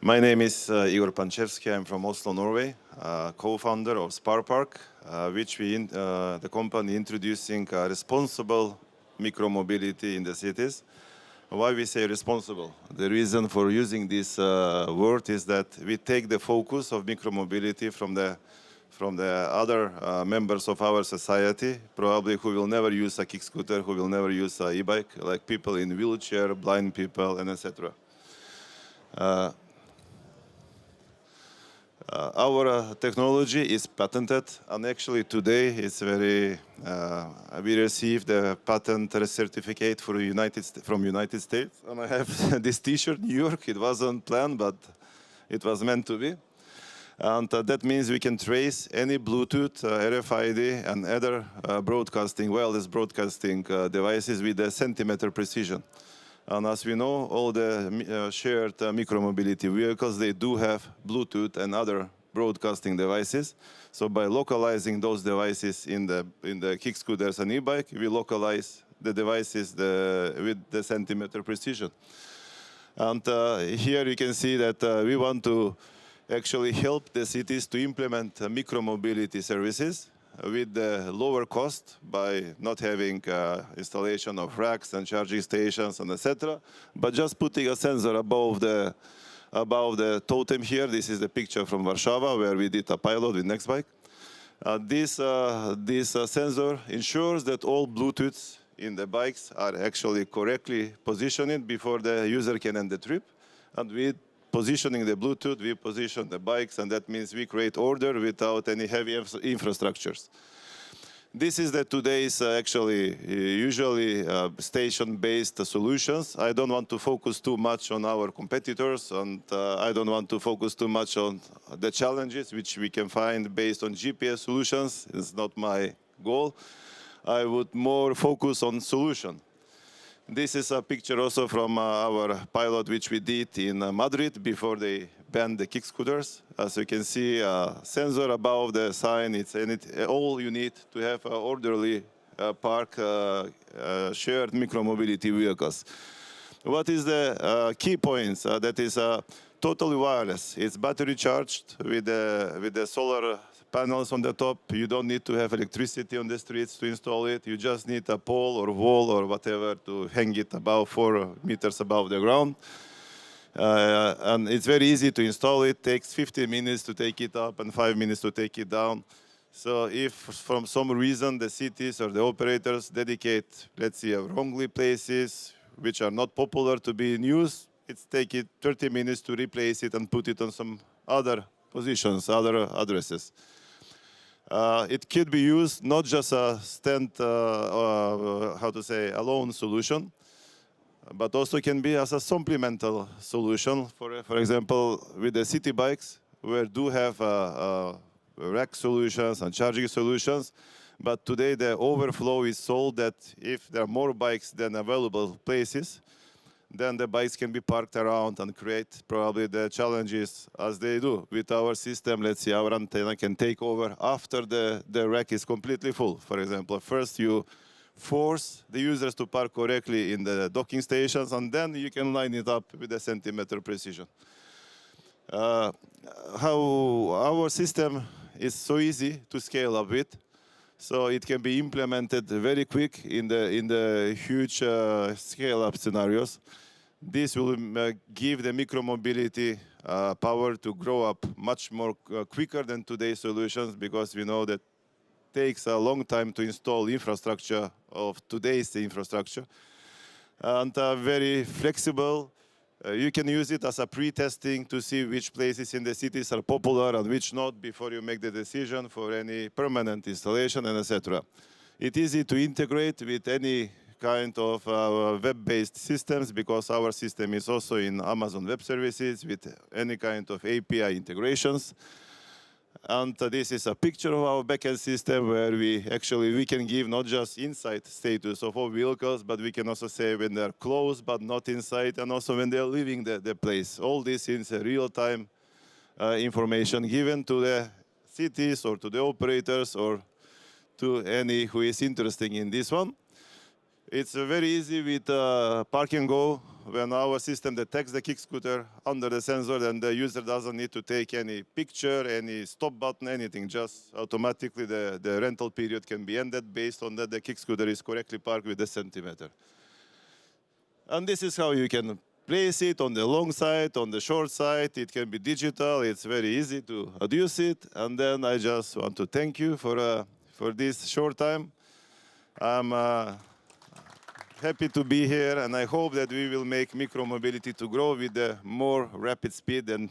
My name is Igor Pancevski. I'm from Oslo, Norway, co-founder of Sparkpark, the company introducing responsible micromobility in the cities. Why we say responsible? The reason for using this word is that we take the focus of micromobility from the other members of our society, probably who will never use a kick scooter, who will never use an e-bike, like people in wheelchair, blind people, and etc. Our technology is patented, and actually today it's we received a patent certificate from United States, and I have this T-shirt, New York. It wasn't planned, but it was meant to be. And that means we can trace any Bluetooth, RFID, and other wireless broadcasting devices with a centimeter precision. And as we know, all the shared micromobility vehicles, they do have Bluetooth and other broadcasting devices. So by localizing those devices in the kick scooters and e-bike, we localize the devices with the centimeter precision. And here you can see that we want to actually help the cities to implement micromobility services with the lower cost by not having installation of racks and charging stations and etc. But just putting a sensor above the totem here. This is the picture from Warsaw where we did a pilot with Nextbike. This sensor ensures that all Bluetooths in the bikes are actually correctly positioned before the user can end the trip. And with positioning the Bluetooth, we position the bikes, and that means we create order without any heavy infrastructures. This is today's usually station-based solutions. I don't want to focus too much on our competitors, and I don't want to focus too much on the challenges which we can find based on GPS solutions. It's not my goal. I would more focus on solution. This is a picture also from our pilot which we did in Madrid before they banned the kick scooters. As you can see, a sensor above the sign, all you need to have an orderly park shared micromobility vehicles. What is the key points? That is totally wireless. It's battery charged with the solar panels on the top. You don't need to have electricity on the streets to install it. You just need a pole or wall or whatever to hang it about 4 meters above the ground. And it's very easy to install it. It takes 15 minutes to take it up and 5 minutes to take it down. So if from some reason the cities or the operators dedicate, let's say, wrongly places which are not popular to be in use, it's take 30 minutes to replace it and put it on some other positions, other addresses. It could be used not just a alone solution, but also can be as a supplemental solution. For example, with the city bikes, we do have rack solutions and charging solutions. But today the overflow is so that if there are more bikes than available places, then the bikes can be parked around and create probably the challenges as they do. With our system, let's say our antenna can take over after the rack is completely full. For example, first you force the users to park correctly in the docking stations, and then you can line it up with a centimeter precision. How our system is so easy to scale up with. So it can be implemented very quick in the huge scale-up scenarios. This will give the micromobility power to grow up much more quicker than today's solutions, because we know that it takes a long time to install infrastructure of today's infrastructure. And very flexible. You can use it as a pre-testing to see which places in the cities are popular and which not before you make the decision for any permanent installation and etc. It's easy to integrate with any kind of web-based systems, because our system is also in Amazon Web Services with any kind of API integrations. And this is a picture of our backend system where we can give not just inside status of all vehicles, but we can also say when they're close but not inside, and also when they're leaving the place. All this is real-time information given to the cities or to the operators or to any who is interested in this one. It's very easy with Park and Go when our system detects the kick scooter under the sensor, then the user doesn't need to take any picture, any stop button, anything. Just automatically the rental period can be ended based on that the kick scooter is correctly parked with the centimeter. And this is how you can place it on the long side, on the short side. It can be digital. It's very easy to adjust it. And then I just want to thank you for this short time. I'm happy to be here, and I hope that we will make micromobility to grow with the more rapid speed than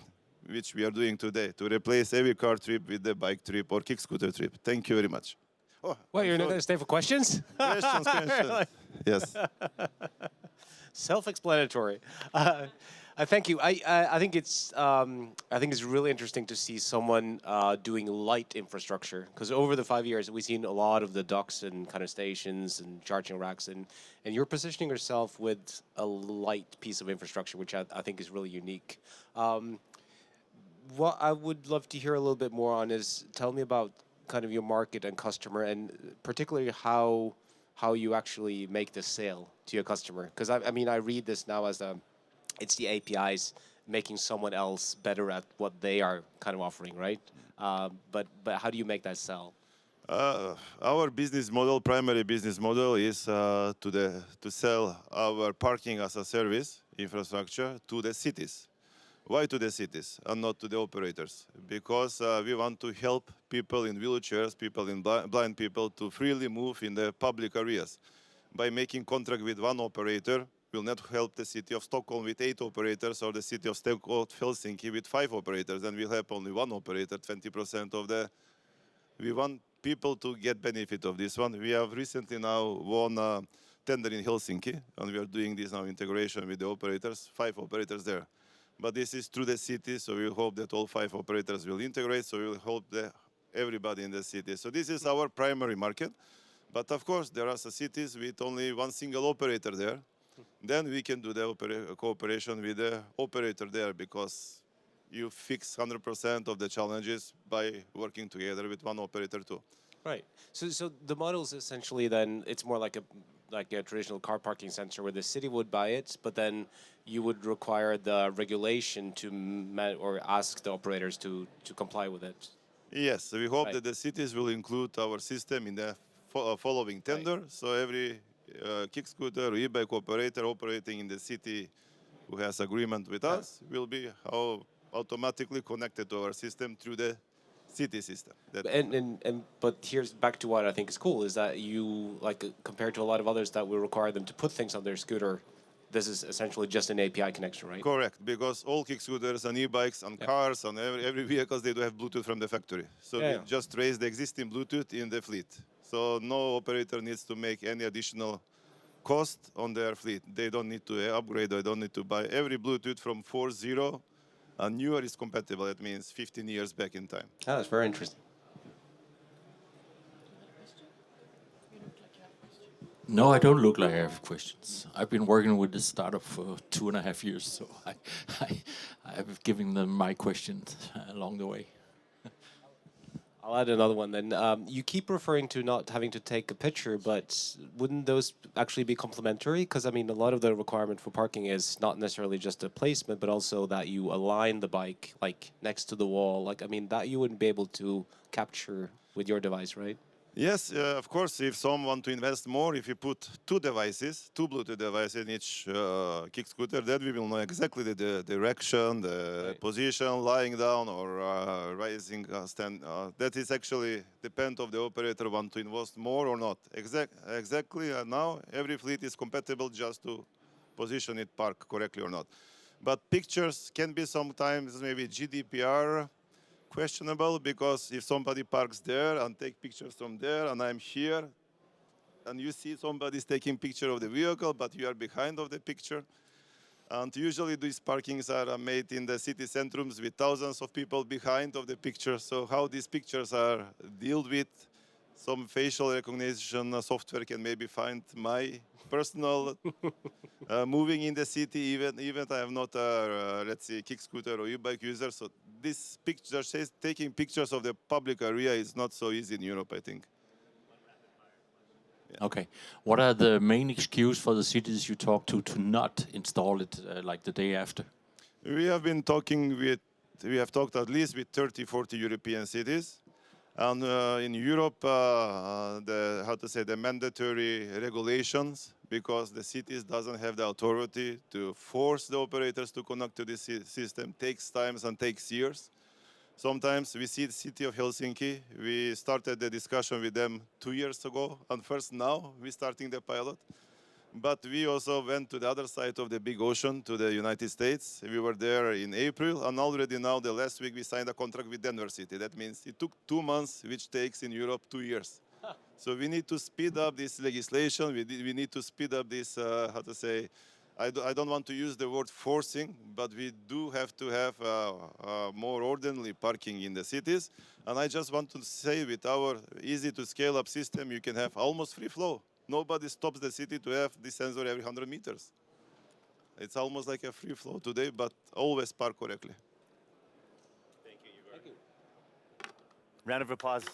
which we are doing today, to replace every car trip with the bike trip or kick scooter trip. Thank you very much. Oh, well, you're not going to stay for questions? Questions. Yes. Self-explanatory. I thank you. I think it's really interesting to see someone doing light infrastructure, because over the 5 years we've seen a lot of the docks and kind of stations and charging racks, and you're positioning yourself with a light piece of infrastructure, which I think is really unique. What I would love to hear a little bit more on is, tell me about kind of your market and customer, and particularly how you actually make the sale to your customer. Because I mean, I read this now as it's the APIs making someone else better at what they are kind of offering, right? But how do you make that sell? Our business model, primary business model, is to sell our parking as a service infrastructure to the cities. Why to the cities and not to the operators? Because we want to help people in wheelchairs, people in blind people, to freely move in the public areas. By making contract with one operator, will not help the city of Stockholm with 8 operators or the city of Helsinki with 5 operators. Then we'll have only one operator, 20% of the... We want people to get benefit of this one. We have recently now won a tender in Helsinki, and we are doing this now integration with the operators, 5 operators there. But this is through the city, so we hope that all 5 operators will integrate, so we will help everybody in the city. So this is our primary market. But of course, there are some cities with only one single operator there. Then we can do the cooperation with the operator there, because you fix 100% of the challenges by working together with one operator too. Right. So the model is essentially then, it's more like a traditional car parking sensor where the city would buy it, but then you would require the regulation to or ask the operators to comply with it. Yes, so we hope that the cities will include our system in the following tender. Right. So every kick scooter or e-bike operator operating in the city who has agreement with us will be automatically connected to our system through the city system. But here's back to what I think is cool, is that you, like, compared to a lot of others that will require them to put things on their scooter, this is essentially just an API connection, right? Correct, because all kick scooters and e-bikes and cars and every vehicles, they do have Bluetooth from the factory. So we just raise the existing Bluetooth in the fleet. So no operator needs to make any additional cost on their fleet. They don't need to upgrade, they don't need to buy. Every Bluetooth from 4.0 and newer is compatible. That means 15 years back in time. Oh, that's very interesting. No, I don't look like I have questions. I've been working with this startup for 2.5 years, so I've given them my questions along the way. I'll add another one then. You keep referring to not having to take a picture, but wouldn't those actually be complementary? Because, I mean, a lot of the requirement for parking is not necessarily just a placement, but also that you align the bike, like, next to the wall. Like, I mean, that you wouldn't be able to capture with your device, right? Yes, of course, if someone wants to invest more, if you put 2 devices, 2 Bluetooth devices in each kick scooter, then we will know exactly the direction, the position, lying down or rising stand. That is actually depend of the operator want to invest more or not. Exactly now, every fleet is compatible just to position it park correctly or not. But pictures can be sometimes maybe GDPR questionable, because if somebody parks there and take pictures from there and I'm here and you see somebody's taking picture of the vehicle but you are behind of the picture, and usually these parkings are made in the city centrums with thousands of people behind of the picture. So how these pictures are dealt with, some facial recognition software can maybe find my personal moving in the city, even I am not a, let's say, kick scooter or e-bike user. So this picture says taking pictures of the public area is not so easy in Europe, I think. Okay. What are the main excuse for the cities you talk to not install it like the day after? We have been talking with, we have talked at least with 30, 40 European cities. And in Europe, the mandatory regulations, because the cities doesn't have the authority to force the operators to connect to this system, takes time and takes years. Sometimes we see the city of Helsinki. We started the discussion with them 2 years ago, and first now we're starting the pilot. But we also went to the other side of the big ocean, to the United States. We were there in April, and already now, the last week, we signed a contract with Denver City. That means it took 2 months, which takes in Europe 2 years. So we need to speed up this legislation. We need to speed up this, I don't want to use the word forcing, but we do have to have more orderly parking in the cities. And I just want to say, with our easy to scale up system, you can have almost free flow. Nobody stops the city to have this sensor every 100 meters. It's almost like a free flow today, but always park correctly. Thank you, Igor. Thank you. Round of applause.